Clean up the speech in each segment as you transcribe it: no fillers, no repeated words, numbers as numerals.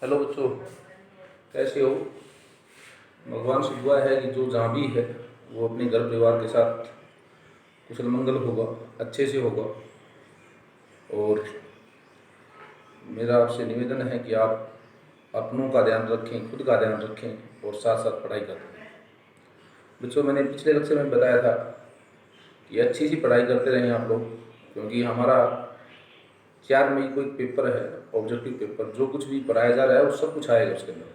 Hello बच्चों, कैसे हो। भगवान से दुआ है कि जो जहाँ भी है वो अपने घर परिवार के साथ कुशल मंगल होगा, अच्छे से होगा। और मेरा आपसे निवेदन है कि आप अपनों का ध्यान रखें, खुद का ध्यान रखें और साथ साथ पढ़ाई करें। बच्चों, मैंने पिछले लेक्चर में बताया था कि अच्छी सी पढ़ाई करते रहें आप लोग, क्योंकि हमारा 4 मई को एक पेपर है, ऑब्जेक्टिव पेपर। जो कुछ भी पढ़ाया जा रहा है वो सब कुछ आएगा उसके अंदर,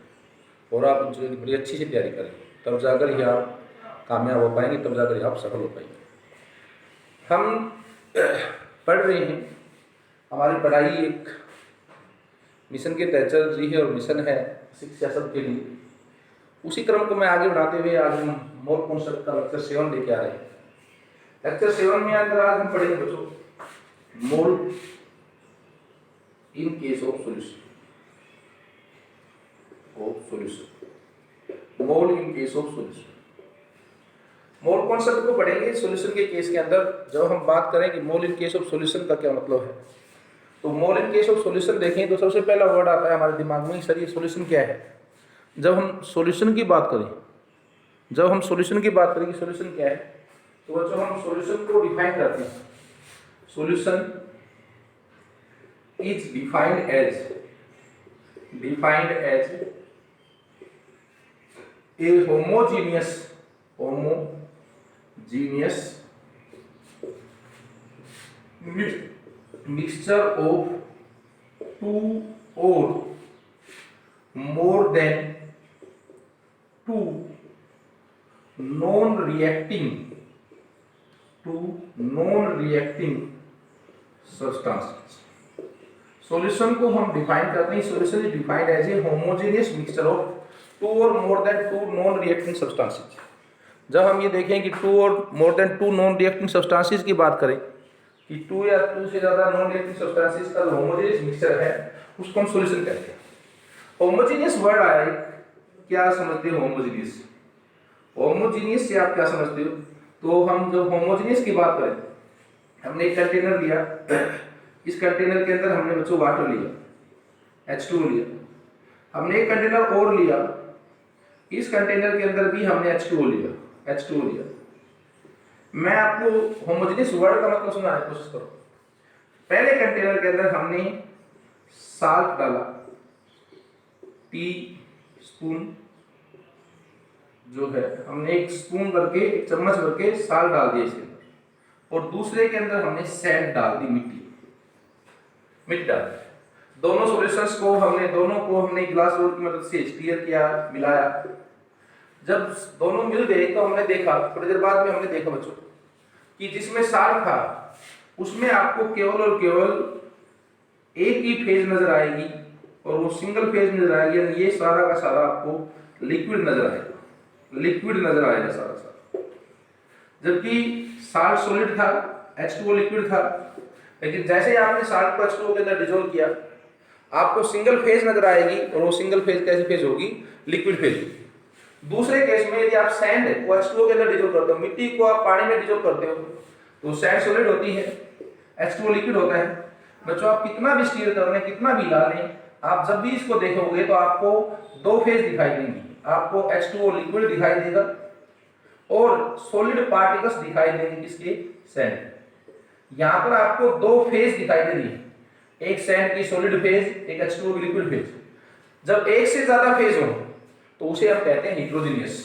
और आप जो बड़ी अच्छी से तैयारी करें, तब जाकर ही आप कामयाब हो पाएंगे, तब जाकर ही आप सफल हो पाएंगे। हम पढ़ रहे हैं, हमारी पढ़ाई एक मिशन के तहत चल रही है और मिशन है शिक्षा सबके लिए। उसी क्रम को मैं आगे बढ़ाते हुए आज हम मोर कॉन्सेप्ट का लेक्चर 7 लेके आ रहे हैं। लेक्चर 7 में अंदर आज हम पढ़ेंगे बच्चों mole in case of solution. Mole in case of solution, mole concept को पढ़ेंगे सॉल्यूशन के केस के अंदर। जब हम बात करें कि मोल इन केस ऑफ सॉल्यूशन का क्या मतलब है, तो मोल इन केस ऑफ सॉल्यूशन देखें तो सबसे पहला वर्ड आता है हमारे दिमाग में, सर ये सॉल्यूशन क्या है। जब हम सॉल्यूशन की बात करें कि सॉल्यूशन क्या है, तो बच्चों हम सॉल्यूशन को डिफाइन करते हैं। Solution is defined as a homogeneous mixture of two or more than two non-reacting substances। Solution को हम डिफाइन करते हैं, solution is defined as a homogeneous mixture of 2 और more than 2 non reacting substances. जब हम ये देखें कि 2 और more than 2 non reacting substances की बात करें कि 2 या 2 से ज़्यादा नॉन रिएक्टिंग सब्सटेंसेस का जो होमोजेनियस मिक्सचर है उसको हम सॉल्यूशन कहते हैं। होमोजेनियस वर्ड आया, क्या समझते हो होमोजेनियस? होमोजेनियस से आप क्या समझते हो? तो हम जब होमोजेनियस की बात करें, हमने एक कंटेनर लिया, इस कंटेनर के अंदर हमने बच्चों वाटर लिया, H2O लिया। हमने एक कंटेनर और लिया, इस कंटेनर के अंदर भी हमने H2O लिया। मैं आपको होमोजेनियस वर्ड का मतलब समझाने की कोशिश करो। पहले कंटेनर के अंदर हमने साल्ट डाला, टी स्पून जो है, हमने एक स्पून करके, एक चम्मच करके साल्ट डाल दिया इसके अंदर, और दूसरे के अंदर हमने सैंड डाल दी, मिट्टी डाल दी। दोनों सॉल्यूशंस को हमने ग्लास रोड की मदद से स्टीयर किया, मिलाया। जब दोनों मिल गए तो हमने देखा, थोड़ी देर बाद में हमने देखा बच्चों कि जिसमें साल्ट था उसमें आपको केवल और केवल एक ही फेज नजर आएगी, और वो सिंगल फेज नजर आएगी, और ये सारा का सारा आपको लिक्विड नजर आएगा सारा। जबकि साल्ट सॉलिड था, H2O लिक्विड था। लेकिन जैसे ही आपने साल्ट को H2O के अंदर डिसॉल्व किया, आपको सिंगल फेज नजर आएगी, और वो सिंगल फेज कैसी फेज होगी? Liquid phase. दूसरे केस में यदि आप सैंड को H2O के अंदर डिसॉल्व करते हो, मिट्टी को आप पानी में डिसॉल्व करते हो, तो सैंड सॉलिड होती है, H2O लिक्विड होता है। बच्चों आप कितना भी स्टीयर कर लें, कितना भी ला लें, आप जब भी इसको देखोगे तो आपको 2 फेज दिखाई देंगी। आपको H2O लिक्विड दिखाई देगा और सॉलिड पार्टिकल्स दिखाई देंगे, किसके? सैंड। यहां पर आपको 2 फेज दिखाई दे रही है, एक सैंड की सॉलिड फेज, एक H2O की लिक्विड फेज। जब एक से ज्यादा फेज हो तो उसे हम कहते हैं हिट्रोजीनियस।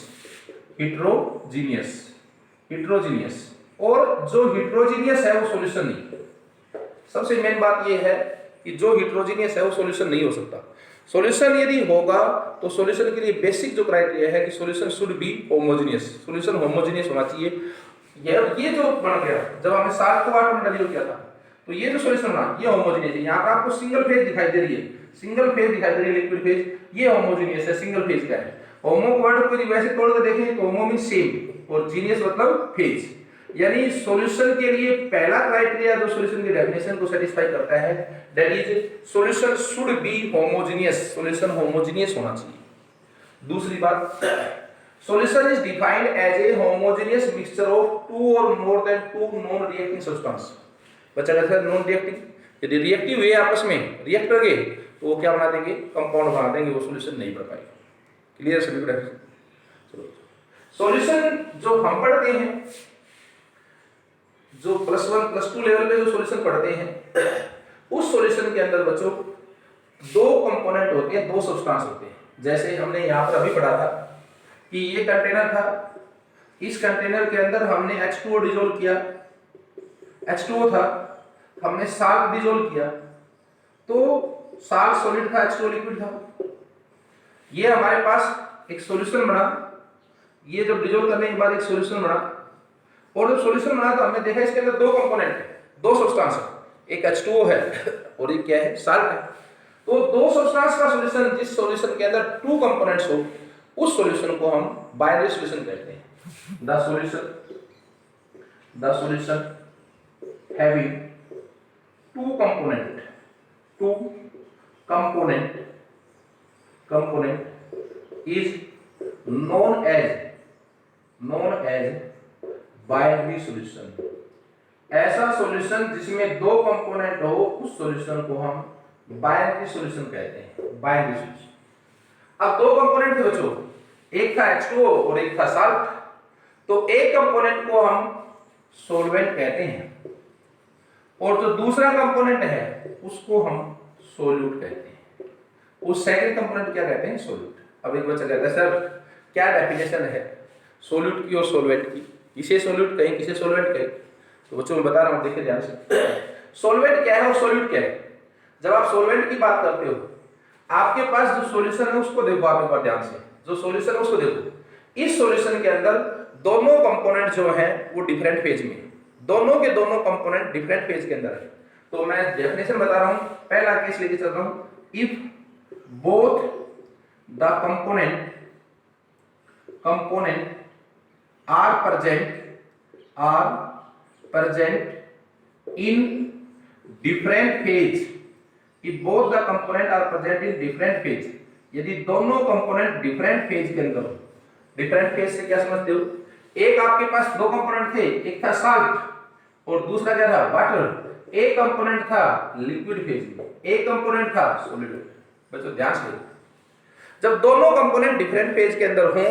और जो हिट्रोजीनियस है वो सॉल्यूशन नहीं। सबसे मेन बात ये है कि जो हिट्रोजीनियस है वो सॉल्यूशन नहीं हो सकता। सॉल्यूशन यदि होगा तो सॉल्यूशन के लिए बेसिक जो क्राइटेरिया है कि solution should be homogeneous, solution homogeneous होना चाहिए। ये जो बन गया, जब हमने साल्ट को वाटर में डिसॉल्व किया था, तो ये जो सॉल्यूशन बना ये होमोजेनियस है। यहाँ पर आपको सिंगल फेज दिखाई दे रही है, लिक्विड फेज, ये होमोजेनियस है। सिंगल फेज क्या है? होमो वर्ड को यदि वैसे तोड़ कर देखें तो होमो मींस सेम, और जीनियस मतलब फेज। यानी सॉल्यूशन के लिए पहला क्राइटेरिया जो सॉल्यूशन की डेफिनेशन को सेटिस्फाई करता है, that is solution should be homogeneous, solution homogeneous होना चाहिए। दूसरी बात, solution is defined as a homogeneous mixture of 2 और more than 2 non reacting substance. बच्चा कहता है नॉन रिएक्टिंग, यदि रिएक्टिव हुए आपस में, रिएक्ट कर गए, तो वो क्या बना देंगे, कंपाउंड बना देंगे, वो सॉल्यूशन नहीं पढ़ पाएंगे। क्लियर सभी को? चलो सॉल्यूशन जो हम पढ़ते हैं, जो +1 +2 लेवल पे जो सॉल्यूशन पढ़ते हैं, उस सॉल्यूशन के अंदर बच्चों दो कंपोनेंट होते हैं, दो सब्सटेंस होते हैं। जैसे हमने यहाँ पर अभी पढ़ा था कि ये कंटेनर था, इस कंटेनर के अंदर हमने H2O डिसॉल्व किया, H2O था, हमने साल्ट डिसॉल्व किया, तो साल्ट सॉलिड था, H2O लिक्विड था। ये हमारे पास एक सॉल्यूशन बना, ये जब डिसॉल्व करने के बाद एक सॉल्यूशन बना, और जब सॉल्यूशन बना तो हमने देखा इसके अंदर दो कंपोनेंट है, दो सब्सटेंस है, एक H2O है और एक क्या है, साल्ट है। तो दो सब्सटेंस का सॉल्यूशन, जिस सॉल्यूशन के अंदर टू कंपोनेंट्स हो, उस सॉल्यूशन को हम बाइनरी सॉल्यूशन कहते हैं। The solution having two component is known as binary solution. ऐसा सॉल्यूशन जिसमें दो कंपोनेंट हो, उस सॉल्यूशन को हम बाइनरी सॉल्यूशन कहते हैं, बाइनरी सॉल्यूशन। अब दो कंपोनेंट थे बच्चों, एक था H2O और एक था साल्ट, तो एक कंपोनेंट को हम सॉल्वेंट कहते हैं और जो दूसरा कंपोनेंट है उसको हम सोल्यूट कहते हैं। उस सेकंड कंपोनेंट क्या कहते हैं, सोल्यूट। अब एक बच्चा कहता है सर क्या डेफिनेशन है सोल्यूट की और सॉल्वेंट की, किसे सोल्यूट कहें किसे सॉल्वेंट कहें? तो बच्चों मैं बता रहा हूं, देखिए ध्यान से। सॉल्वेंट क्या है और सोल्यूट क्या है? जब आप सॉल्वेंट की बात करते हो, आपके पास जो सॉल्यूशन है उसको देखो, आप एक बार ध्यान से, जो सॉल्यूशन है उसको देखो। इस सॉल्यूशन के अंदर दोनों कंपोनेंट जो हैं वो डिफरेंट फेज में, दोनों के दोनों कंपोनेंट डिफरेंट फेज के अंदर है। तो मैं डेफिनेशन बता रहा हूं, पहला केस लेके चल रहा हूं। If both the component are present in different phase, if both the component are present in different phase, यदि दोनों कंपोनेंट डिफरेंट फेज के अंदर हो, डिफरेंट फेज से क्या समझते हो? एक आपके पास दो कंपोनेंट थे, एक था साल्ट और दूसरा क्या था, वाटर। एक कंपोनेंट था लिक्विड फेज में, एक कंपोनेंट था सॉलिड। बच्चों ध्यान से, जब दोनों कंपोनेंट डिफरेंट फेज के अंदर हों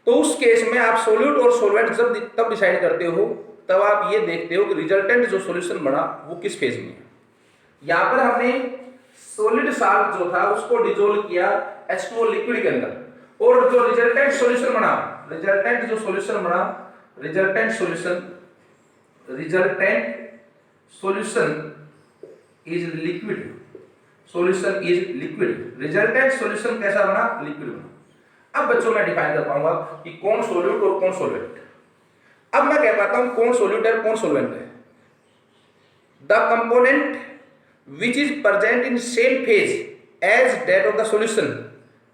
तो उस केस में आप सोल्यूट और सॉल्वेंट जब तब डिसाइड करते हो, तब आप ये देखते हो कि रिजल्टेंट जो सॉल्यूशन बना वो किस फेज में है। यहां पर हमने सॉलिड साल्ट जो था उसको डिसॉल्व किया H2O लिक्विड के अंदर, और जो रिजल्टेंट सॉल्यूशन बना, resultant solution is liquid, resultant solution कैसा बना, लिक्विड बना। अब बच्चों मैं डिफाइन कर पाऊंगा कि कौन सोल्यूट और कौन सॉल्वेंट। अब मैं कह पाता हूं कौन सोल्यूट है कौन सॉल्वेंट है। The component which is present in same phase as that of the solution,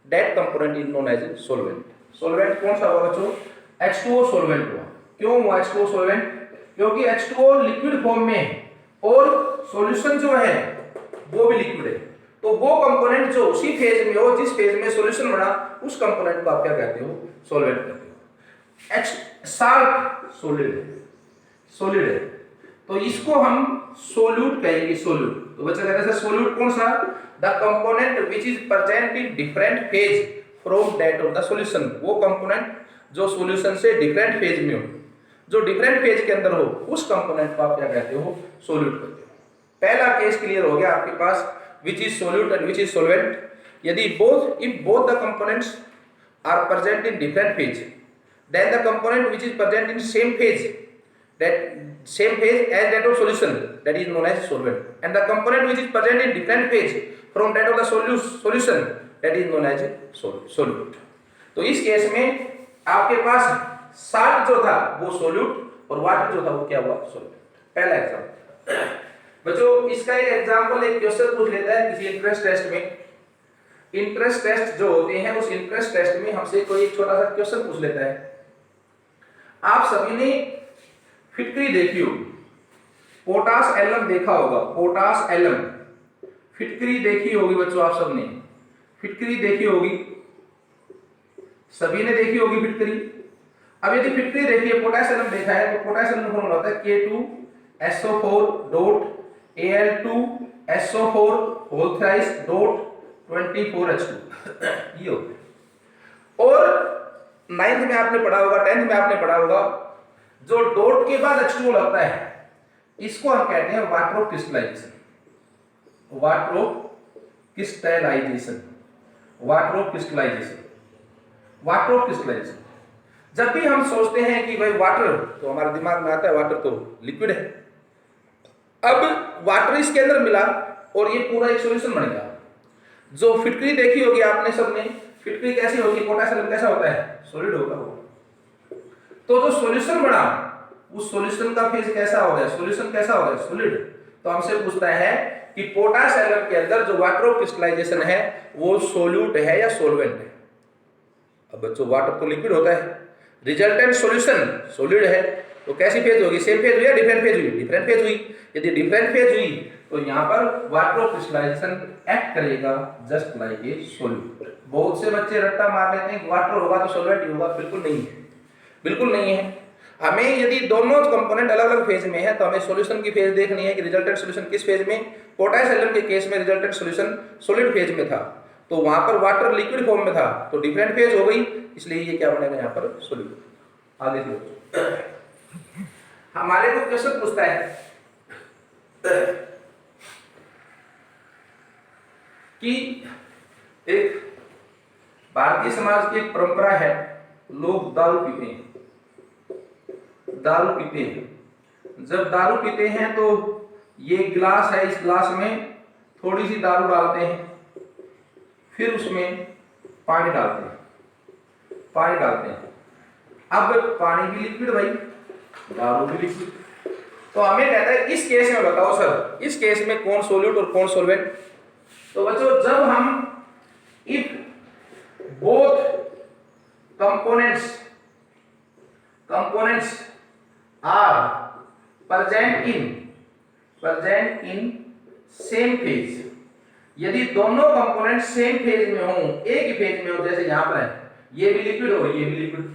that component is known as solvent. solvent कौन सा होगा बच्चों, H2O solvent हुआ। क्यों हुआ H2O solvent? क्योंकि H2O लिक्विड फॉर्म में है और सॉल्यूशन जो है वो भी लिक्विड है, तो वो कंपोनेंट जो उसी फेज में हो जिस फेज में सॉल्यूशन बना, उस कंपोनेंट को आप क्या कहते हो, सॉल्वेंट कहते हो। साल्ट सॉलिड है, तो इसको हम सोल्यूट कहेंगे, सोल्यूट। तो बच्चा कहता है सोल्यूट कौन सा, the component which is present in different phase from that of the solution, वो कंपोनेंट जो सॉल्यूशन से डिफरेंट फेज में हो, जो डिफरेंट फेज के अंदर हो, उस कंपोनेंट को आप क्या कहते हो, सोल्यूट कहते हो। पहला केस क्लियर हो गया आपके पास, which is solute and which is solvent। यदि if both the components are present in different phase, then the component which is present in same phase as that of solution, that is known as solvent, and the component which is present in different phase from that of the solution, that is known as solute। तो इस case में आपके पास salt जो था वो solute और water जो था वो क्या हुआ, सोल्वेंट। पहला एग्जांपल बच्चों, इसका एक एग्जांपल, एक क्वेश्चन पूछ लेता है किसी इंटरेस्ट टेस्ट में। इंटरेस्ट टेस्ट जो होते हैं, उस इंटरेस्ट टेस्ट में हमसे कोई एक छोटा सा क्वेश्चन पूछ लेता है। आप सभी ने फिटकरी देखी होगी, पोटास एलम देखा होगा, पोटास एलम फिटकरी देखी होगी बच्चों, आप सबने फिटकरी देखी होगी, सभी ने देखी होगी फिटकरी। अब यदि फिटकरी देखी है, पोटास एलम देखा है, तो पोटास एलम फॉर्मूला होता है K2SO4 Al2SO4 whole thrice dot 24H2 ये हो गया। और 9th में आपने पढ़ा होगा, 10th में आपने पढ़ा होगा, जो डॉट के बाद H2O लगता है इसको हम कहते हैं water of crystallisation. Water of crystallisation, water of crystallisation, water of crystallisation. जब भी हम सोचते हैं कि भाई वाटर, तो हमारे दिमाग में आता है वाटर तो लिक्विड है। अब वाटर इसके अंदर मिला और ये पूरा एक सॉल्यूशन बन गया। जो फिटकरी देखी होगी आपने सबने, फिटकरी कैसी होगी, पोटेशियम कैसा होता है, सॉलिड होगा वो। तो जो सॉल्यूशन बना उस सॉल्यूशन का फेज कैसा हो गया, सॉल्यूशन कैसा हो गया, सॉलिड। तो हमसे पूछता है कि पोटेशियम के अंदर जो वाटर ऑफ क्रिस्टलाइजेशन है वो सोल्यूट है या सॉल्वेंट है। अब बच्चों वाटर तो लिक्विड होता है, रिजल्टेंट सॉल्यूशन सॉलिड है, तो कैसी फेज होगी, सेम फेज हुई या डिफरेंट फेज हुई, डिफरेंट फेज हुई। यदि डिफरेंट फेज हुई तो यहाँ पर वाटर ऑफ क्रिस्टलाइजेशन एक्ट करेगा जस्ट लाइक ए सॉल्यूट। बहुत से बच्चे रट्टा मार लेते हैं कि वाटर होगा तो सॉल्वेंट ही होगा, बिल्कुल नहीं है, बिल्कुल नहीं है। हमें यदि दोनों कंपोनेंट अलग अलग फेज में है तो हमें सॉल्यूशन की फेज देखनी है कि रिजल्टेंट सॉल्यूशन किस फेज में। पोटेशियम के केस में रिजल्टेंट सॉल्यूशन सॉलिड फेज में था, तो वहां पर वाटर लिक्विड फॉर्म में था, तो डिफरेंट फेज हो गई, इसलिए ये क्या बनेगा यहाँ पर, सॉल्यूट। आगे चलो, हमारे को क्वेश्चन पूछता है कि एक भारतीय समाज की एक परंपरा है, लोग दारू पीते हैं, दारू पीते हैं। जब दारू पीते हैं तो ये गिलास है, इस गिलास में थोड़ी सी दारू डालते हैं, फिर उसमें पानी डालते हैं, पानी डालते हैं। अब पानी भी लिक्विड भाई, दारू भी लिक्विड, तो हमें कहता है इस केस में बताओ सर, इस केस में कौन सॉल्यूट और कौन सॉल्वेंट। तो बच्चों जब हम if both components are present in same phase, यदि दोनों कंपोनेंट सेम फेज में हो, एक ही फेज में हो, जैसे यहां पर है, ये भी लिक्विड हो, ये भी लिक्विड,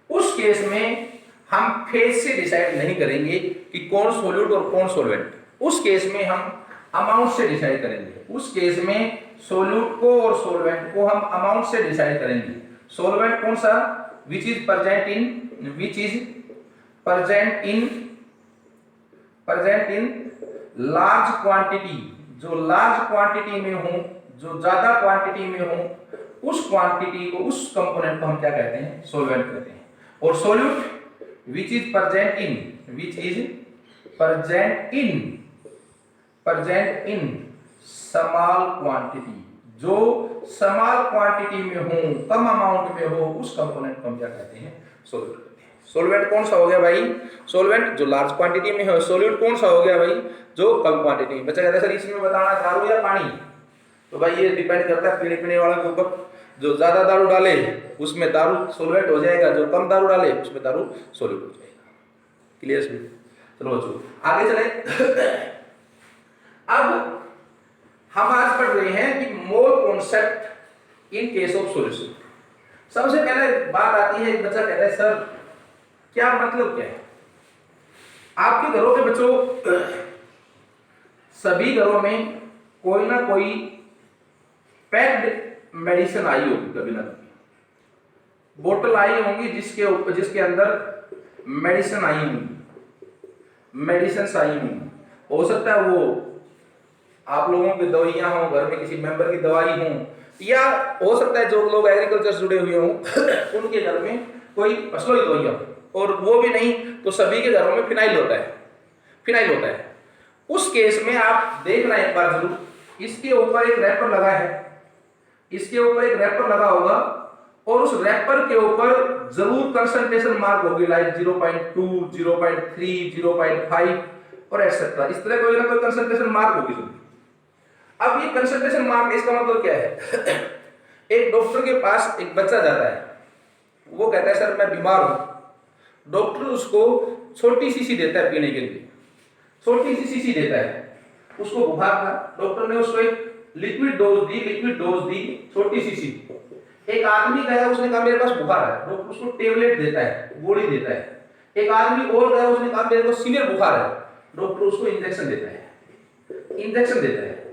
उस केस में हम फेज से डिसाइड नहीं करेंगे कि कौन सॉल्यूट और कौन सॉल्वेंट। उस केस में हम अमाउंट से डिसाइड करेंगे। उस केस में सॉल्यूट को और सॉल्वेंट को हम अमाउंट से डिसाइड करेंगे। सॉल्वेंट कौन सा, which is present in large quantity, जो लार्ज क्वांटिटी में हो, जो ज्यादा क्वांटिटी में हो, उस क्वांटिटी को, उस कंपोनेंट को हम क्या कहते हैं, सॉल्वेंट कहते हैं। और solute which is present in small quantity, जो स्मॉल क्वांटिटी में हो, कम अमाउंट में हो, उस कंपोनेंट को हम क्या कहते हैं, सॉल्वेंट कहते हैं। सॉल्वेंट कौन सा हो गया भाई, सॉल्वेंट जो लार्ज क्वांटिटी में है। सॉल्यूट कौन सा हो गया भाई, जो कम क्वांटिटी में। बच्चा कहता है सर इसमें बताना दारू या पानी, तो भाई ये डिपेंड करता है पीने वाले के ऊपर। जो ज्यादा दारू डाले उसमें दारू सॉल्वेंट हो जाएगा, जो कम दारू डाले उसमें दारू सॉल्यूट हो जाएगा। क्लियर है? चलो बच्चों आगे चले। अब हम आज पढ़ रहे हैं कि mole concept in case of solution. सबसे पहले बात आती है, बच्चा कहता है सर क्या मतलब क्या है। आपके घरों में बच्चों, सभी घरों में कोई ना कोई पैक्ड मेडिसिन आई होगी, कभी ना कभी बोतल आई होंगी जिसके अंदर मेडिसिन आई होंगी, मेडिसिन आई होंगी। हो सकता है वो आप लोगों की दवाइयां हो, घर में किसी मेंबर की दवाई हो, या हो सकता है जो लोग एग्रीकल्चर से जुड़े हुए हों उनके घर में कोई फसलों की दवाइयां, और वो भी नहीं तो सभी के घरों में फिनाइल होता है, फिनाइल होता है। उस केस में आप देखना एक बार जरूर, इसके ऊपर एक रैपर लगा है, इसके ऊपर एक रैपर लगा होगा, और उस रैपर के ऊपर जरूर कंसंट्रेशन मार्क होगी, लाइक 0.2, 0.3, 0.5 और एटसेट्रा। इस तरह कोई ना कोई कंसंट्रेशन मार्क होगी जरूर। अब ये कंसंट्रेशन मार्क, इसका मतलब क्या है। एक डॉक्टर के पास एक बच्चा जाता है, वो कहता है सर मैं बीमार हूं। डॉक्टर उसको छोटी शीशी देता है पीने के लिए, छोटी सी शीशी देता है। उसको बुखार था, डॉक्टर ने उसको एक लिक्विड डोज दी, छोटी शीशी। एक आदमी गया, उसने कहा मेरे पास बुखार है, डॉक्टर उसको टेबलेट देता है, गोली देता है। एक आदमी और गया, उसने कहा मेरे को सीवियर बुखार है, डॉक्टर उसको इंजेक्शन देता है, इंजेक्शन देता है।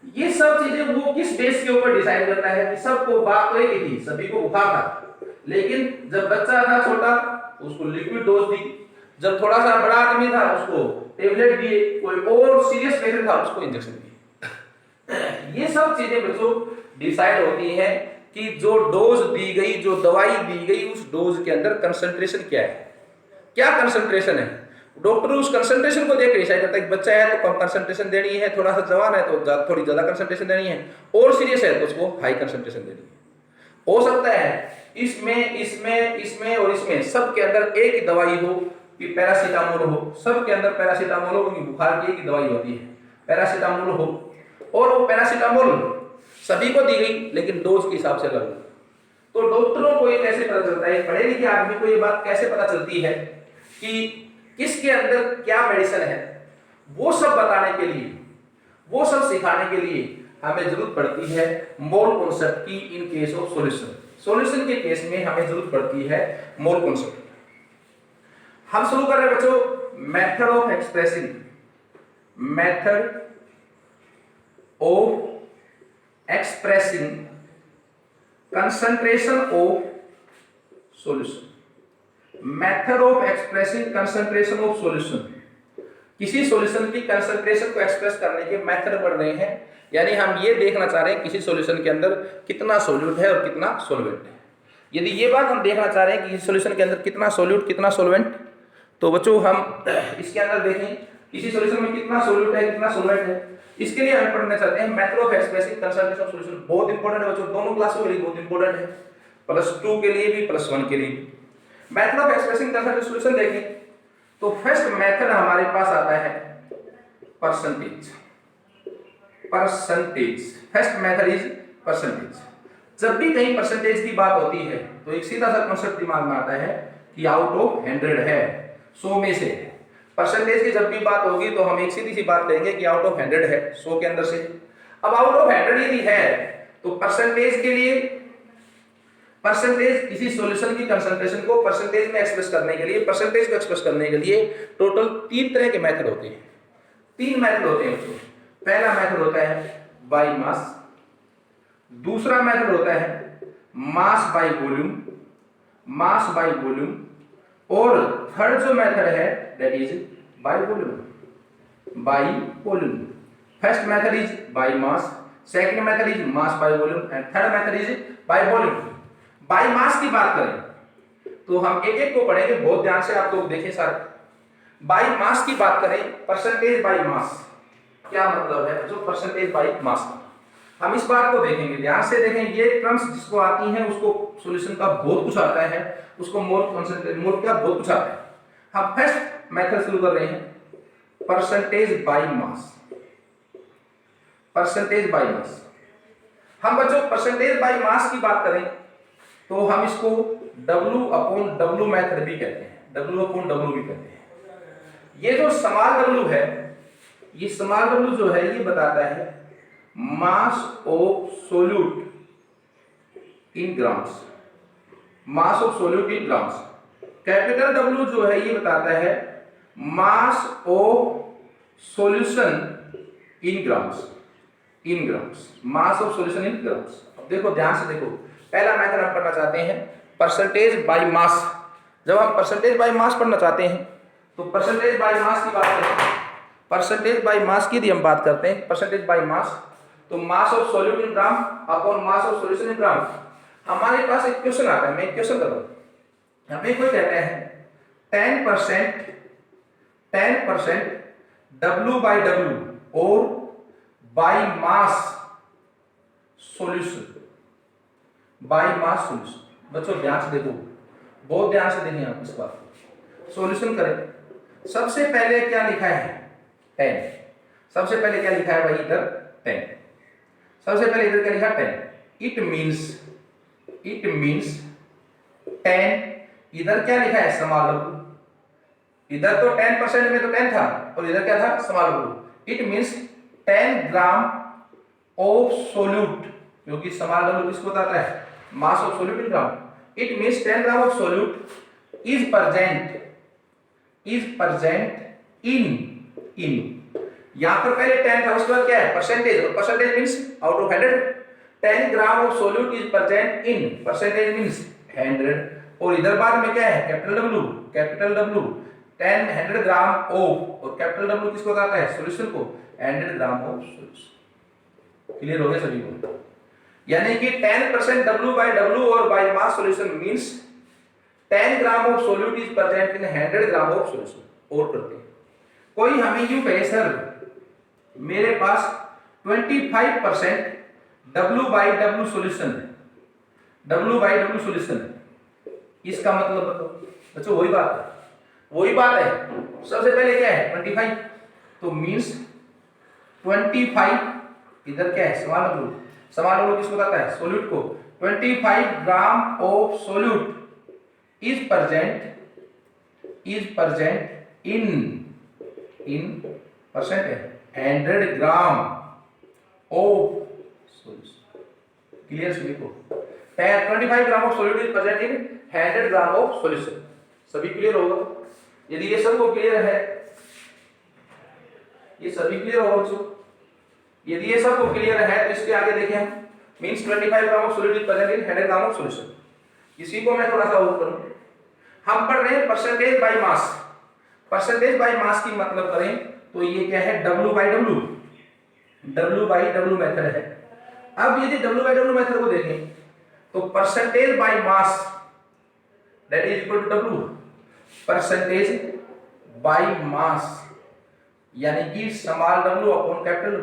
ये सब चीजें वो किस बेस के ऊपर डिसाइड करता है कि सबको बात तो एक ही थी, सभी को बुखार था, लेकिन जब बच्चा था छोटा उसको लिक्विड डोज दी, जब थोड़ा सा बड़ा आदमी था उसको टेबलेट दिए, कोई और सीरियस पेशेंट था उसको इंजेक्शन दिए। ये सब चीजें बच्चों डिसाइड होती हैं कि जो डोज दी गई, जो दवाई दी गई, उस डोज के अंदर कंसंट्रेशन क्या है, क्या कंसंट्रेशन है। डॉक्टर उस कंसंट्रेशन को देख डिसाइड करता है कि बच्चा है तो कम कंसंट्रेशन देनी है, थोड़ा सा जवान है तो थोड़ी ज्यादा कंसंट्रेशन देनी है, और सीरियस है तो उसको हाई कंसंट्रेशन देनी है। हो सकता है इसमें इसमें इसमें और इसमें सब के अंदर एक ही दवाई हो कि पैरासीटामोल हो, सब के अंदर पैरासीटामोल हो क्योंकि बुखार की एक ही दवाई होती है, पैरासीटामोल हो, और वो पैरासीटामोल सभी को दी गई लेकिन डोज के हिसाब से अलग। तो डॉक्टरों को ये कैसे पता चलता है, पढ़े लिखे आदमी को ये बात कैसे पता चलती है कि किसके अंदर क्या मेडिसिन है, वो सब बताने के लिए, वो सब सिखाने के लिए हमें जरूरत पड़ती है मोल कॉन्सेप्ट की इन केस ऑफ सॉल्यूशन। सॉल्यूशन के केस में हमें जरूरत पड़ती है मोल कॉन्सेप्ट। हम शुरू कर रहे हैं बच्चों method of expressing, method of expressing concentration of solution. Method of expressing concentration of solution, किसी सॉल्यूशन की कंसंट्रेशन को एक्सप्रेस करने के मेथड बढ़ रहे हैं, यानी हम ये देखना चाह रहे हैं किसी सॉल्यूशन के अंदर कितना सॉल्यूट है और कितना सॉल्वेंट है। यदि ये बात हम देखना चाह रहे हैं कि इस सॉल्यूशन के अंदर कितना सॉल्यूट कितना सॉल्वेंट, तो बच्चों हम इसके अंदर देखें किसी सॉल्यूशन में कितना सॉल्यूट है कितना सॉल्वेंट है, इसके लिए हम पढ़ना चाहते हैं method of expressing concentration of solution. बहुत इंपॉर्टेंट है बच्चों, दोनों क्लासों के लिए बहुत इंपॉर्टेंट है, +2 के लिए भी +1 के लिए भी। Method of expressing concentration solution देखें तो फर्स्ट मेथड हमारे पास आता है percentage. Percentage first method is percentage. जब भी कहीं परसेंटेज की बात होती है तो एक सीधा सा कॉन्सेप्ट दिमाग में आता है कि आउट ऑफ 100 है, 100 में से। परसेंटेज की जब भी बात होगी तो हम एक सीधी सी बात कहेंगे कि आउट ऑफ 100 है, 100 के अंदर से। अब आउट ऑफ 100 यदि है तो परसेंटेज के लिए, परसेंटेज किसी सॉल्यूशन की कंसंट्रेशन को परसेंटेज में एक्सप्रेस करने के लिए, परसेंटेज को एक्सप्रेस करने के लिए टोटल 3 तरह के मेथड होते हैं। 3 मेथड होते हैं। पहला मेथड होता है बाय मास, दूसरा मेथड होता है मास by volume, mass by volume, और थर्ड जो मेथड है that is by volume, by volume. First method is by mass, second method is mass by volume and third method is by volume. By mass की बात करें तो हम एक एक को पढ़ेंगे, बहुत ध्यान से आप लोग देखें सारे। बाय मास की बात करें, परसेंटेज बाय मास क्या मतलब है, जो परसेंटेज बाय मास, हम इस बात को देखेंगे, ध्यान से देखें। ये टर्म्स जिसको आती हैं उसको सॉल्यूशन का बहुत कुछ आता है, उसको मोल कंसंट्रेट मोल का बहुत कुछ आता है। हम फर्स्ट मेथड शुरू कर रहे हैं percentage by mass. Percentage by मास, हम बच्चों परसेंटेज बाय मास की बात करें तो हम इसको W/W मेथड भी कहते हैं, W/W भी कहते हैं। ये जो स्मॉल w है, ये स्मॉल w जो है ये बताता है mass of solute in grams, mass of solute in grams. Capital W जो है ये बताता है mass of solution in grams, in grams, mass of solution in grams. अब देखो ध्यान से देखो, पहला मेथड हम पढ़ना चाहते हैं परसेंटेज बाय मास। जब हम परसेंटेज बाय मास पढ़ना चाहते हैं तो परसेंटेज बाय मास की बात करते हैं, परसेंटेज बाय मास की यदि हम बात करते हैं परसेंटेज बाय मास, तो mass of solute in gram upon mass of solution in gram. हमारे पास एक क्वेश्चन आता है, मैं एक क्वेश्चन कर रहा हूं, हमें कोई कहता है 10% W/W और by mass solution, by mass solution. बच्चों ध्यान से देखो, बहुत ध्यान से देखें आप इस बात को। सॉल्यूशन करें, सबसे पहले क्या लिखा है 10, सबसे पहले क्या लिखा है भाई इधर 10, सबसे पहले इधर क्या लिखा 10। इट मीन्स 10, इधर क्या लिखा है स्मॉल w, इधर तो 10% में तो 10 था और इधर क्या था small w। It means 10 gram of solute, क्योंकि स्मॉल w किसको बताता है mass of solute in gram. It means 10 gram of solute is present in यहाँ पर पहले 10 था, उसके बाद क्या है परसेंटेज, और percentage means out of 100 10 gram of solute is present in, percentage means 100, और इधर बाद में क्या है capital W, capital W 100 gram of, और कैपिटल W किसको बताता है सॉल्यूशन को, 100 ग्राम ऑफ सॉल्यूशन। क्लियर हो गया सभी को? यानी कि 10% W by W और by mass solution means 10 gram of solute is present in 100 gram of solution. और करते हैं, कोई हमें यूं कहे सर मेरे पास 25% W by W सॉल्यूशन है, W by W सॉल्यूशन है, इसका मतलब बताओ बच्चों? वही बात है, वही बात है। सबसे पहले क्या है 25, तो मींस 25 इधर क्या है समान W, समान W किसको बताता है सोल्यूट को। 25 ग्राम of solute is present in percent है 100 ग्राम ऑफ सॉल्यूशन। क्लियर सभी को? 25 ग्राम of solute is present in 100 gram of solution. सभी क्लियर होगा? यदि ये सबको क्लियर है, ये सभी क्लियर होगा बच्चों? यदि ये सबको क्लियर है तो इसके आगे देखें हम, means 25 gram of solute is present in 100 gram of solution. इसी को मैं थोड़ा सा और करूं, हम पढ़ रहे हैं percentage by mass. Percentage by मास की मतलब करें तो ये क्या है W by W, W by W method है। अब यदि W by W मेथड को देखें तो percentage by mass that is equal to W, percentage by mass यानी कि small W upon capital W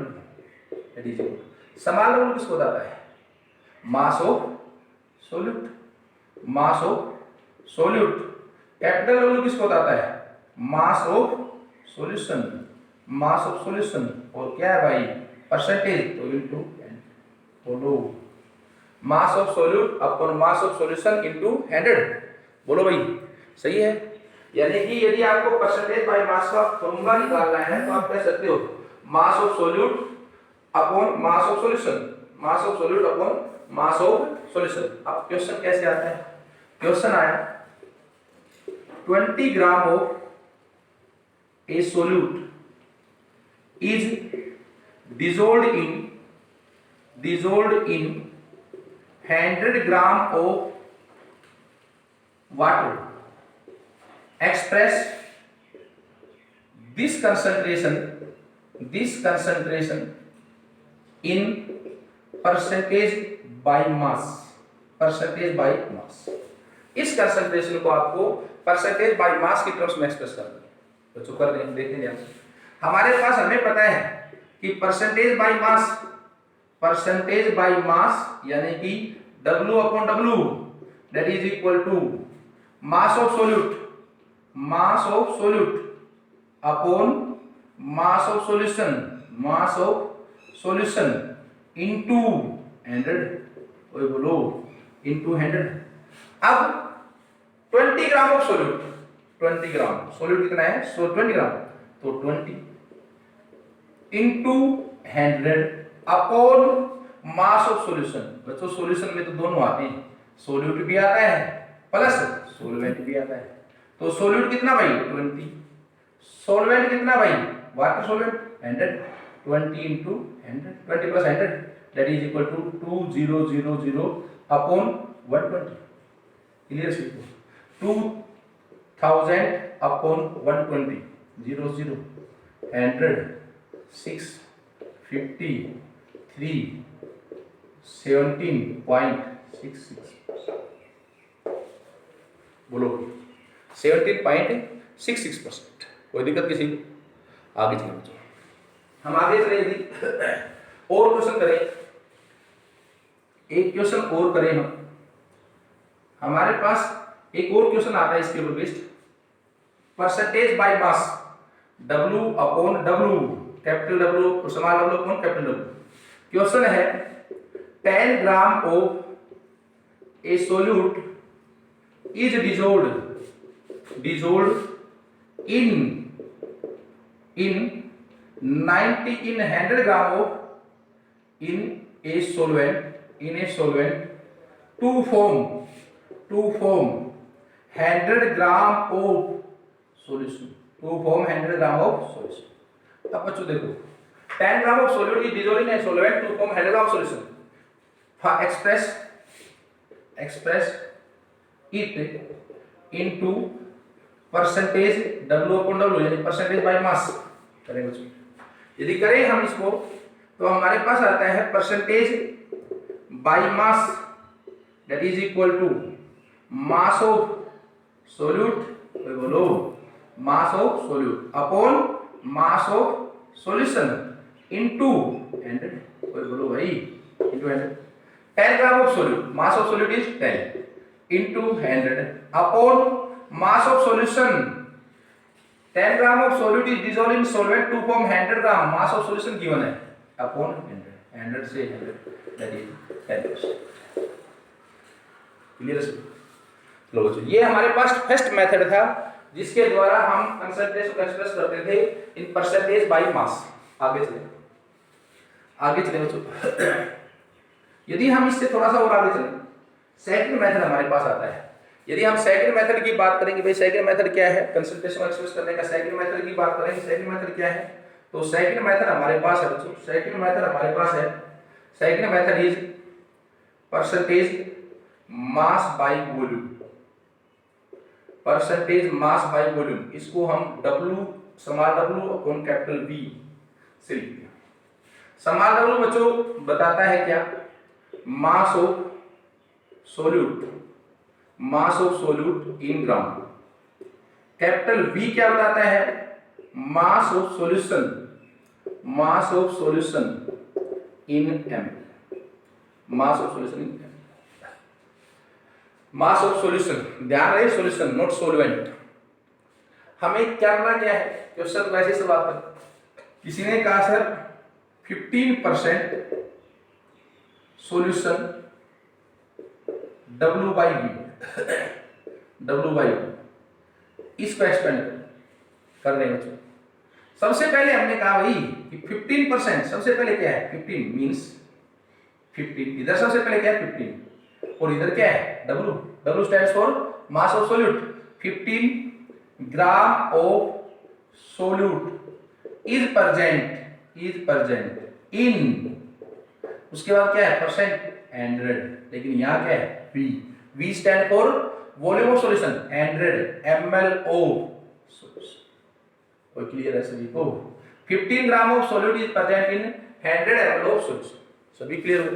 that is equal, small W किसको बताता है mass of solute, mass of solute. Capital W किसको बताता है mass of solution, mass of solution. और क्या है भाई परसेंटेज, तो इनटू बोलो mass of solute upon mass of solution into 100। बोलो भाई सही है? यानी कि यदि आपको परसेंटेज बाय मास का फॉर्मूला निकालना है तो आप कह सकते हो मास of solute upon mass of solution, mass of solute upon mass of solution. अब क्वेश्चन कैसे आता है? क्वेश्चन आया 20 gram of a solute is dissolved in 100 gram of water. Express this concentration in percentage by mass, percentage by mass। इस concentration को आपको percentage by मास की terms में एक्सप्रेस करना है। बच्चों कर रहे हैं, देखें ध्यान से। हमारे पास हमें पता है कि परसेंटेज बाय मास यानी कि W upon W that is equal to mass of solute upon mass of solution into 100। ओए बोलो इनटू 100। अब 20 gram of solute, 20 gram solute कितना है 20 ग्राम, तो 20 into 100 upon mass of solution. बच्चों सॉल्यूशन में तो दोनों आते हैं, सोल्यूट भी आता है प्लस सोलवेंट भी आता है। तो सोल्यूट कितना भाई 20, सोलवेंट कितना भाई water solvent 100, 20 into 100, 20 plus 100 that is equal to 2000 upon 120। Clear सीखो 2000 अपॉन 120 00 100 6 50 3 17.66। बोलो 17.66%। कोई दिक्कत किसी को? आगे चलें बच्चों, हम आगे चले यदि और क्वेश्चन करें, एक क्वेश्चन और करें हम, हमारे पास एक और क्वेश्चन आता है इसके ऊपर based, percentage by mass W upon W, capital W और small W upon capital W। Question है 10 gram of a solute is dissolved in 100 gram of in a solvent to form 100 gram of solution, अब बच्चों देखो 10 gram of solute is dissolved in a solvent to form 100 gram solution express it into percentage W upon W यानी percentage by mass करेंगे बच्चों। यदि करें हम इसको तो हमारे पास आता है percentage by mass that is equal to mass of solute, बोलो mass of solute upon mass of solution into 100, बोलो भाई into 100। 10 gram of solute, mass of solute is 10 into 100 upon mass of solution 10 gram of solute is dissolved in solvent to form 100 gram mass of solution given है upon 100 से 100 that is 10%। Clear है? लो बच्चों ये हमारे पास first method था जिसके द्वारा हम कंसंट्रेशन को एक्सप्रेस करते थे इन परसेंटेज बाय मास। आगे चले बच्चों। यदि हम इससे थोड़ा सा और आगे चलें, सेकंड मेथड हमारे पास आता है। यदि हम सेकंड मेथड की बात करेंगे, भाई सेकंड मेथड क्या है कंसंट्रेशन को एक्सप्रेस करने का, सेकंड मेथड की बात करेंगे, सेकंड मेथड क्या है, तो सेकंड मेथड हमारे पास है बच्चों, सेकंड मेथड हमारे पास है, second method is percentage mass by volume, percentage mass by volume. इसको हम W small w upon capital V से लिखते हैं। स्मॉल w बच्चों बताता है क्या, मास of solute, mass of solute in gram. Capital V क्या बताता है, mass of solution, mass of solution in M, mass of solution in M, mass of solution, ध्यान रहे सॉल्यूशन नॉट सॉल्वेंट। हमें करना क्या है, क्वेश्चन वैसे से बात कर, किसी ने कहा sir 15% solution W by V, W by V, इसको एक्सपेंड कर रहे हैं बच्चों। सबसे पहले हमने कहा भाई कि 15%, सबसे पहले क्या है 15 मींस 15, इधर सबसे पहले क्या है 15 और इधर क्या है W, W stands for mass of solute. 15 gram of solute is present in, उसके बाद क्या है परसेंट 100, लेकिन यहाँ क्या है V stand for volume of solution 100 ml of solution. कोई क्लियर है सभी को? 15 ग्राम of solute is present in 100 ml of solution. सभी क्लियर हो?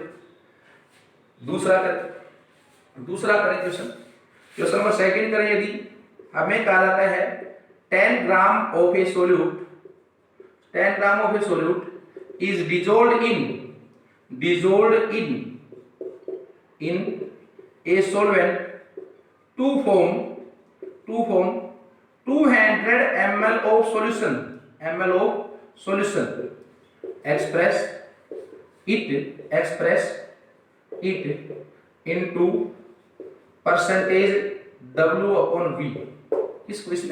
दूसरा करें क्वेश्चन नंबर सेकंड करें। यदि हमें कहा जाता है 10 gram of a solute, 10 gram of a solute is dissolved in a solvent to form 200 ml of solution, express it into percentage W upon V। इस question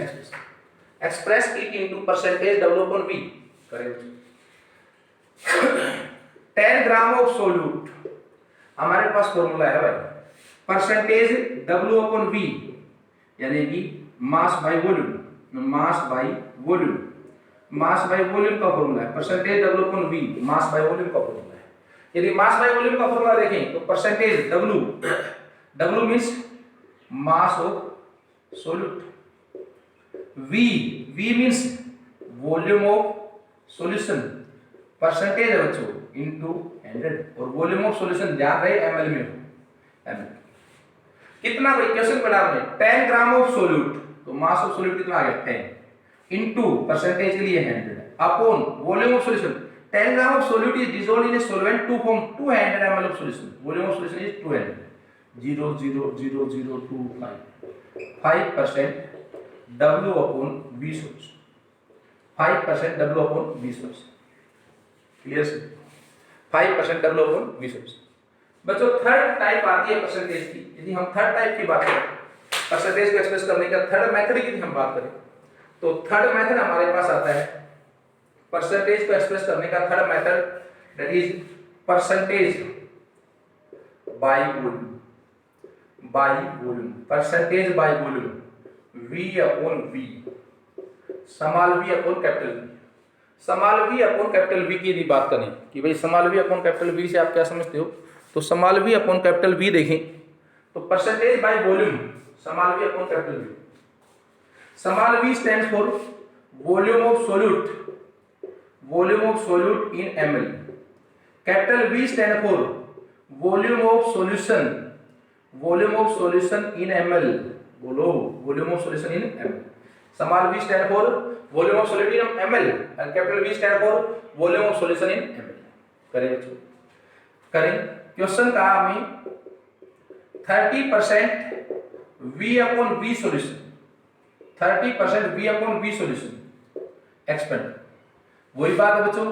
express it into percentage W upon V करें। 10 gram of solute, हमारे पास formula है भाई percentage W upon V यानी कि मास by volume, mass by volume का formula है percentage W upon V, mass by volume का फॉर्मूला है। यदि मास बाय वॉल्यूम का फॉर्मूला देखें तो percentage W means mass of solute, V means volume of solution, percentage है बच्चों इनटू 100 और वॉल्यूम ऑफ सॉल्यूशन ध्यान रहे ml में हो, ml कितना भाई क्वेश्चन पढ़ा हमने 10 ग्राम ऑफ सोल्यूट, तो मास ऑफ सोल्यूट कितना आ गया 10 इनटू परसेंटेज के लिए 100 upon volume of solution. 10 gram of solute is dissolved in a solvent to form 200 ml of solution, volume of solution is 200, 0.00025 5% W upon V solution, 5% W upon V solution। Clear से 5% W upon V solution। बच्चों third type आती है percentage की। यदि हम third type की बात करें, परसेंटेज को एक्सप्रेस करने का थर्ड मेथड की हम बात करें, तो थर्ड मेथड हमारे पास आता है परसेंटेज को एक्सप्रेस करने का third method that is percentage by volume, percentage by volume V upon V, small v upon capital V। Small v upon capital V की यदि बात करें कि भाई small v upon capital V से आप क्या समझते हो, तो small v upon capital V देखें तो percentage by volume small v upon capital V. Small v stands for volume of solute in ml. Capital V stand for volume of solution in ml. बोलो volume of solution in ml. Small v stand for volume of solute in ml and capital V stand for volume of solution in ml. करें बच्चों, करें. Question का हमें 30% V upon V solution, 30% V upon V solution expand. वही बात है बच्चों,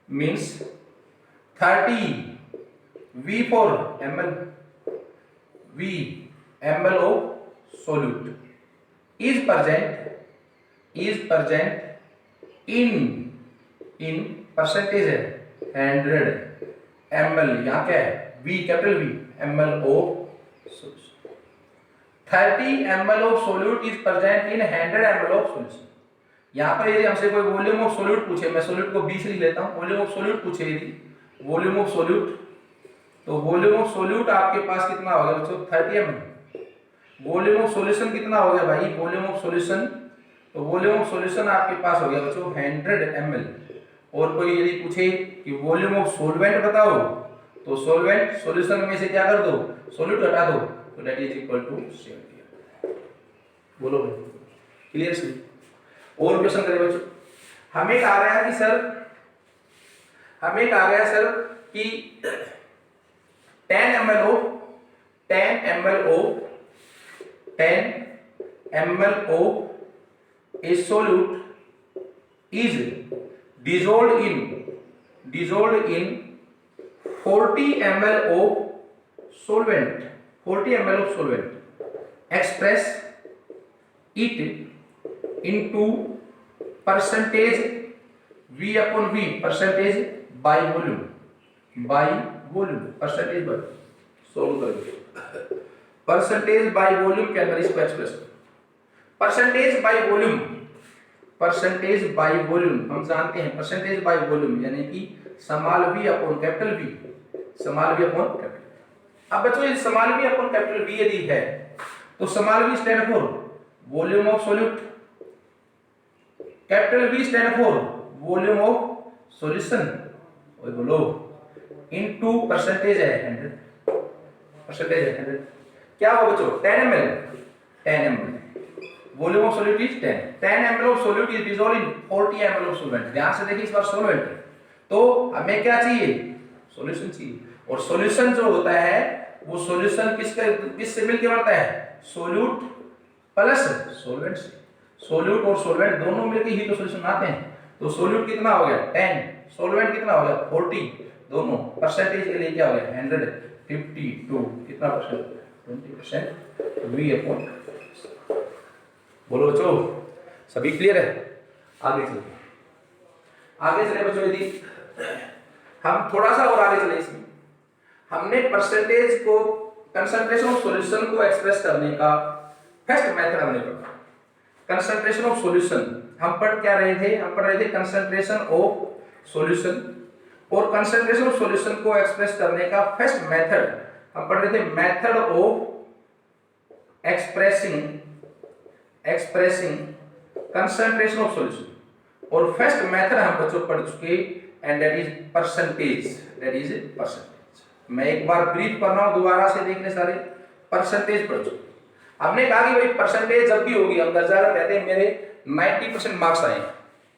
means 30 V for ml of solute is present in percentage है 100 ml. यहाँ क्या है V, capital V ml of solution. 30 ml of solute is present in 100 ml of solution. यहाँ पर यदि हमसे कोई वॉल्यूम ऑफ सोल्यूट पूछे, मैं सोल्यूट को 20 लिख लेता हूँ, वॉल्यूम ऑफ सोल्यूट पूछे यदि वॉल्यूम ऑफ सोल्यूट, तो वॉल्यूम ऑफ सोल्यूट आपके पास कितना हो गया बच्चों 30 ml. वॉल्यूम ऑफ सॉल्यूशन कितना हो गया भाई, वॉल्यूम ऑफ सॉल्यूशन, तो वॉल्यूम ऑफ सॉल्यूशन आपके पास हो गया बच्चों 100 ml. और कोई यदि पूछे कि वॉल्यूम ऑफ सॉल्वेंट बताओ, तो सॉल्वेंट सॉल्यूशन में से क्या कर दो, सोल्यूट हटा दो, तो दैट इज इक्वल टू 70. बोलो भाई, क्लियर सी. और क्वेश्चन करें बच्चों. हमें कहा गया कि सर कि 10 ml of a solute is dissolved in 40 ml of solvent. Express it into percentage V upon V, percentage by volume, percentage by solve करेंगे. परसेंटेज बाय वॉल्यूम के अंदर इसको एक्सप्रेस, परसेंटेज बाय वॉल्यूम हम जानते हैं, percentage by volume यानी कि small v upon capital V. अब बच्चों ये small v upon capital V यदि है तो small v stand for volume of solute, capital V stand for volume of solution, और बोलो इनटू परसेंटेज है 100. क्या होगा बच्चों 10 ml. Volume of solute is 10 ml of solute is dissolve in 40 ml of solvent. ध्यान से देखिए, इस बार सॉल्वेंट है तो हमें क्या चाहिए, सॉल्यूशन चाहिए. और सॉल्यूशन जो होता है वो सॉल्यूशन किससे मिलकर बनता है, सोल्यूट प्लस सॉल्वेंट से. सोल्यूट और सॉल्वेंट दोनों मिलकर ही तो सॉल्यूशन आते हैं. तो सोल्यूट कितना हो गया 10, सॉल्वेंट कितना हो गया 40, दोनों परसेंटेज के लिए क्या हो गया 100, 52 कितना परसेंट 20% V अपॉन. बोलो बच्चों, सभी क्लियर है. आगे चले बच्चों. यदि हम थोड़ा सा और आगे चले, इसमें हमने परसेंटेज को, कंसंट्रेशन ऑफ सॉल्यूशन को एक्सप्रेस करने का फर्स्ट मेथड हमने पढ़ा. कंसंट्रेशन ऑफ सॉल्यूशन हम पढ़ रहे थे कंसंट्रेशन ऑफ सॉल्यूशन. और कंसंट्रेशन ऑफ सॉल्यूशन को एक्सप्रेस करने का फर्स्ट मेथड हम पढ़ रहे थे, method of expressing concentration of solution. और फर्स्ट मेथड हम बच्चों पढ़ चुके एंड दैट इज परसेंटेज. मैं एक बार ब्रीफ कर रहा हूं, दोबारा से देखने सारे. परसेंटेज पढ़ चुके. हमने कहा कि भाई परसेंटेज जब भी होगी, हम 10,000 कहते हैं मेरे 90% मार्क्स आए,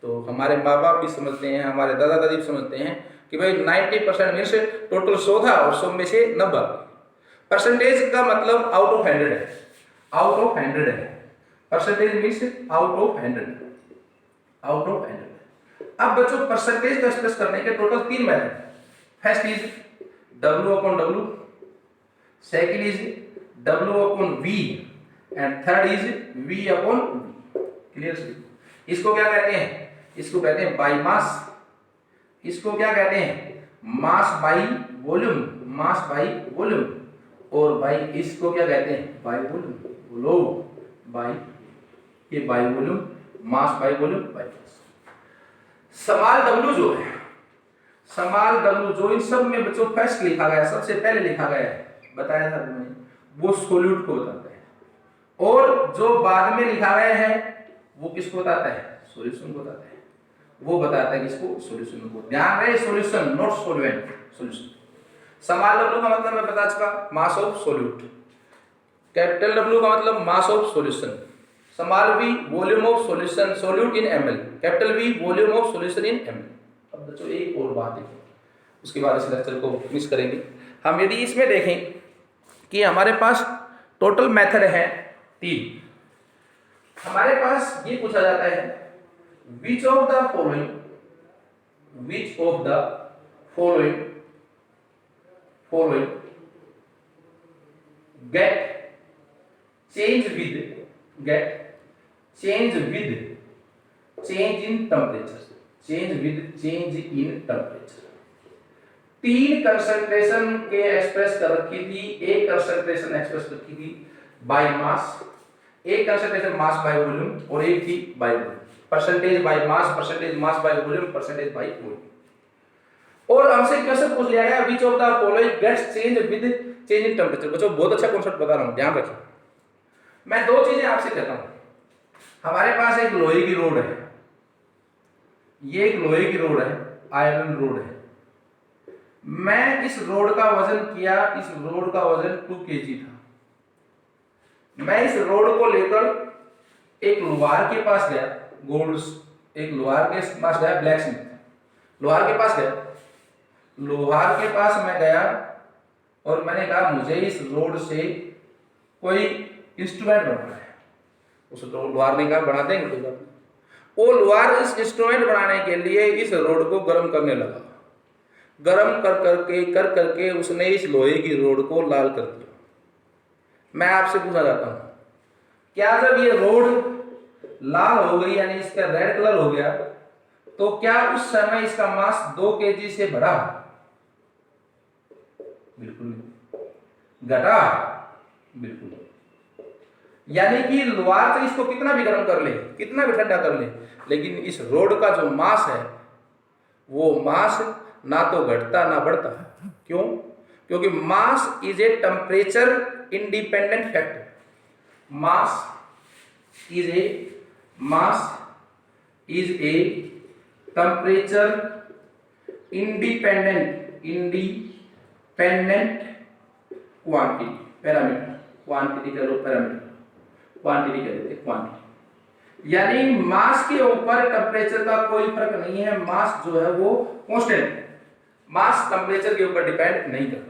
तो हमारे माँ बाप भी समझते हैं, हमारे दादा दादी भी समझते हैं कि भाई 90% में से टोटल 100 था और 100 में से 90. परसेंटेज का मतलब आउट ऑफ 100 है. Percentage means out of 100. अब बच्चों परसेंटेज को एक्सप्रेस करने के total 3 method. First is W upon W, second is W upon V and third is V upon V. Clear. इसको क्या कहते हैं, इसको कहते हैं बाई मास. इसको क्या कहते हैं, मास बाई वॉल्यूम. और बाई इसको क्या कहते हैं, बाई वॉल्यूम. बोलो बाई, ये by volume, mass by volume by mass. Small w जो है, स्मॉल w जो इन सब में बच्चों फर्स्ट लिखा गया, सबसे पहले लिखा गया है, बताया था मैंने, वो सोल्यूट को बताता है। और जो बाद में लिखा गया है वो किसको बताता है? सॉल्यूशन को बताता है। वो बताता है किसको? सॉल्यूशन को। ध्यान रहे, solution not solvent, solution. Small w का मतलब मैं बता चुका, मास ऑफ सोल्यूट। कैपिटल W का मतलब मास of solution. Small v volume of solution solute in ml, capital V volume of solution in ml। अब बच्चों एक और बात है, उसके बाद इस लेक्चर को फिनिश करेंगे हम। यदि इसमें देखें कि हमारे पास टोटल मेथड है 3, हमारे पास ये पूछा जाता है which of the following, which of the following get change with change in temperature, change in temperature। 3 concentration के एक्सप्रेस कर रखी थी, एक कंसंट्रेशन एक्सप्रेस रखी थी बाय मास, एक कंसंट्रेशन मास बाय वॉल्यूम और एक थी by volume, percentage by mass, percentage mass by volume, percentage by volume. और हमसे क्वेश्चन पूछ लिया गया which of the following gets change with change in temperature. बच्चों बहुत अच्छा कॉन्सेप्ट बता रहा हूं, ध्यान रखिए। मैं 2 चीजें आपसे कहता हूं। हमारे पास एक लोहे की रोड है, ये एक लोहे की रोड है, आयरन रोड है। मैं इस रोड का वजन किया, इस रोड का वजन 2 kg था। मैं इस रोड को लेकर एक लोहार के पास गया, एक लोहार के पास गया, ब्लैक स्मिथ लोहार के पास गया। लोहार के पास मैं गया और मैंने कहा मुझे इस रोड से कोई इंस्ट्रूमेंट बनाना है। उस लोहार ने कहा बना देंगे, कोई बात नहीं। वो लोहार इस इंस्ट्रूमेंट बनाने के लिए इस रोड को गर्म करने लगा। गर्म कर करके उसने इस लोहे की रोड को लाल कर दिया। मैं आपसे पूछना चाहता हूं, क्या जब ये रोड लाल हो गई, यानी इसका रेड कलर हो गया, तो क्या उस समय इसका मास 2 kg से बढ़ा? बिल्कुल नहीं। घटा? बिल्कुल नहीं। यानी कि लोहार से इसको कितना भी गर्म कर ले, कितना भी ठंडा कर ले, लेकिन इस रोड का जो मास है वो मास ना तो घटता ना बढ़ता। क्यों? क्योंकि mass is a temperature independent factor. Mass is a temperature independent quantity, parameter, quantity कह लो, पैरामीटर, क्वांटिटी कह देते, क्वांटिटी। यानी मास के ऊपर टेम्परेचर का कोई फर्क नहीं है, मास जो है वो कांस्टेंट है, मास टेम्परेचर के ऊपर डिपेंड नहीं करता।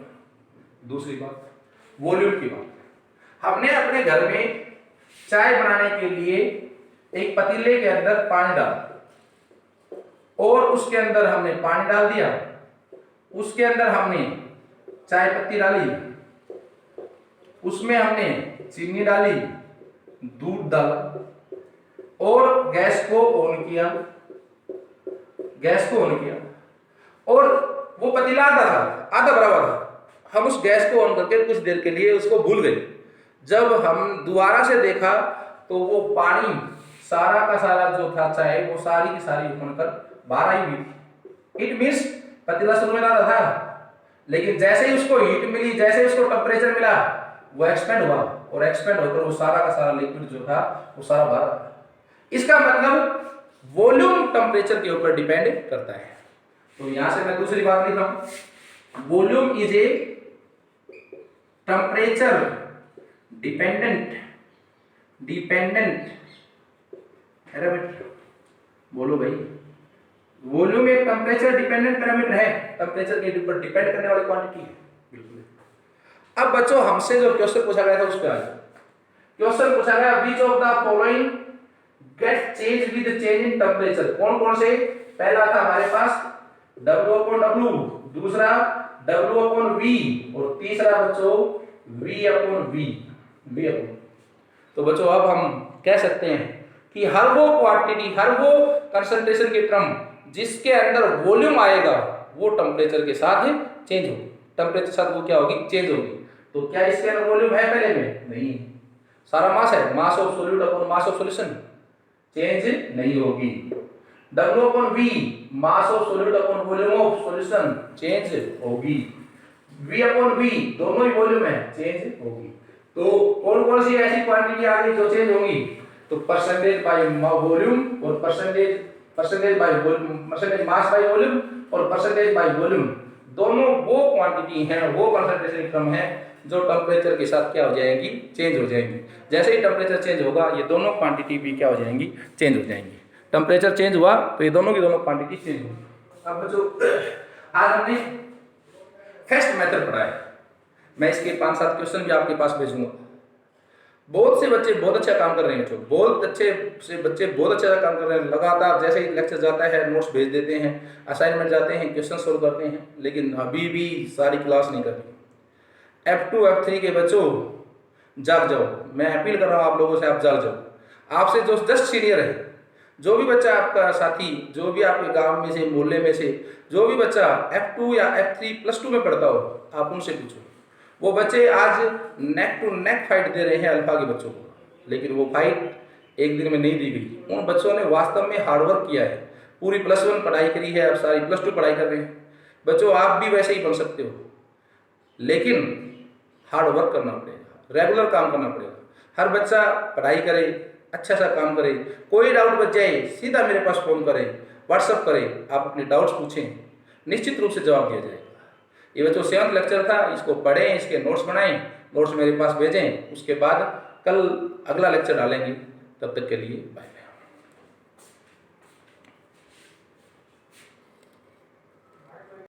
दूसरी बात, वॉल्यूम की बात। हमने अपने घर में चाय बनाने के लिए एक पतीले के अंदर पानी डाला और उसके अंदर हमने पानी डाल दिया, उसके अंदर हमने चाय पत्ती डाली, उसमें हमने चीनी डाली, दूध डाला और गैस को ऑन किया, और वो पतीला आधा भरा हुआ था। हम उस गैस को ऑन करके कुछ देर के लिए उसको भूल गए। जब हम दोबारा से देखा तो वो पानी सारा का सारा जो था चाय, वो सारी की सारी बनकर बाहर आई हुई थी। इट मीन्स पतीला शुरू में डाला था, लेकिन जैसे ही उसको हीट मिली, जैसे ही उसको टेम्परेचर मिला, वो एक्सपेंड हुआ और एक्सपेंड होकर वो सारा का सारा लिक्विड जो था वो सारा बाहर आ गया। इसका मतलब वॉल्यूम टेम्परेचर के ऊपर डिपेंड करता है। तो यहां से मैं दूसरी बात लिख रहा हूं, volume is a temperature dependent parameter. बोलो भाई, वॉल्यूम एक टेम्परेचर डिपेंडेंट पैरामीटर है, टेम्परेचर के ऊपर डिपेंड करने वाली क्वांटिटी है। बिल्कुल। अब बच्चों हमसे जो क्वेश्चन पूछा गया था उस पे आ जाओ। क्वेश्चन पूछा गया which of the following get change with change in temperature. कौन कौन से? पहला था हमारे पास W/W, दूसरा W/V और तीसरा बच्चों V/V। तो बच्चों अब हम कह सकते हैं कि हर वो क्वांटिटी, हर वो कंसंट्रेशन के टर्म जिसके अंदर वॉल्यूम आएगा वो टेम्परेचर के साथ चेंज होगी, टेम्परेचर के साथ वो क्या होगी? चेंज होगी। तो क्या इसके अंदर वॉल्यूम है पहले में? नहीं। सारा मास है, mass of solute upon mass of solution, change नहीं होगी। W upon V mass of solute upon volume of solution change होगी। V अपॉन V दोनों ही वॉल्यूम है, चेंज होगी। तो कौन कौन सी ऐसी क्वांटिटी आ गई जो चेंज होंगी? तो परसेंटेज बाय वॉल्यूम और परसेंटेज मास बाय वॉल्यूम और परसेंटेज बाय वॉल्यूम, दोनों वो क्वांटिटी हैं, वो कंसंट्रेशन क्रम है जो टेम्परेचर के साथ क्या हो जाएंगी? चेंज हो जाएंगी। जैसे ही टेम्परेचर चेंज होगा ये दोनों क्वांटिटी भी क्या हो जाएंगी? चेंज हो जाएंगी। टेम्परेचर चेंज हुआ तो ये दोनों की दोनों क्वांटिटी चेंज होगी। अब बच्चों आज हमने फर्स्ट मेथड पढ़ा है। मैं इसके 5-7 क्वेश्चन भी आपके पास भेजूंगा। बहुत से बच्चे बहुत अच्छा काम कर रहे हैं, जो बहुत अच्छे से बच्चे बहुत अच्छा काम कर रहे हैं। लगातार जैसे ही लेक्चर जाता है नोट्स भेज देते हैं, असाइनमेंट जाते हैं, क्वेश्चन सोल्व करते हैं, लेकिन अभी भी सारी क्लास नहीं कर रही। F2 F3 के बच्चों जाग जाओ, मैं अपील कर रहा हूँ आप लोगों से, आप जाग जाओ। आपसे जो जस्ट सीनियर है, जो भी बच्चा आपका साथी, जो भी आपके गांव में से, मोहल्ले में से जो भी बच्चा F2 या F3 +2 में पढ़ता हो, आप उनसे पूछो। वो बच्चे आज नेक टू नेक फाइट दे रहे हैं अल्फा के बच्चों को, लेकिन वो फाइट एक दिन में नहीं दी गई। उन बच्चों ने वास्तव में हार्डवर्क किया है, पूरी +1 पढ़ाई करी है, अब सारी +2 पढ़ाई कर रहे हैं। बच्चों आप भी वैसे ही बन सकते हो, लेकिन हार्ड वर्क करना पड़ेगा, रेगुलर काम करना पड़ेगा। हर बच्चा पढ़ाई करे, अच्छा सा काम करे। कोई डाउट बच जाए सीधा मेरे पास फ़ोन करें, व्हाट्सअप करें, आप अपने डाउट्स पूछें, निश्चित रूप से जवाब दिया जाएगा। ये बच्चों 7th लेक्चर था, इसको पढ़ें, इसके नोट्स बनाएं, नोट्स मेरे पास भेजें। उसके बाद कल अगला लेक्चर डालेंगे। तब तक के लिए बाय।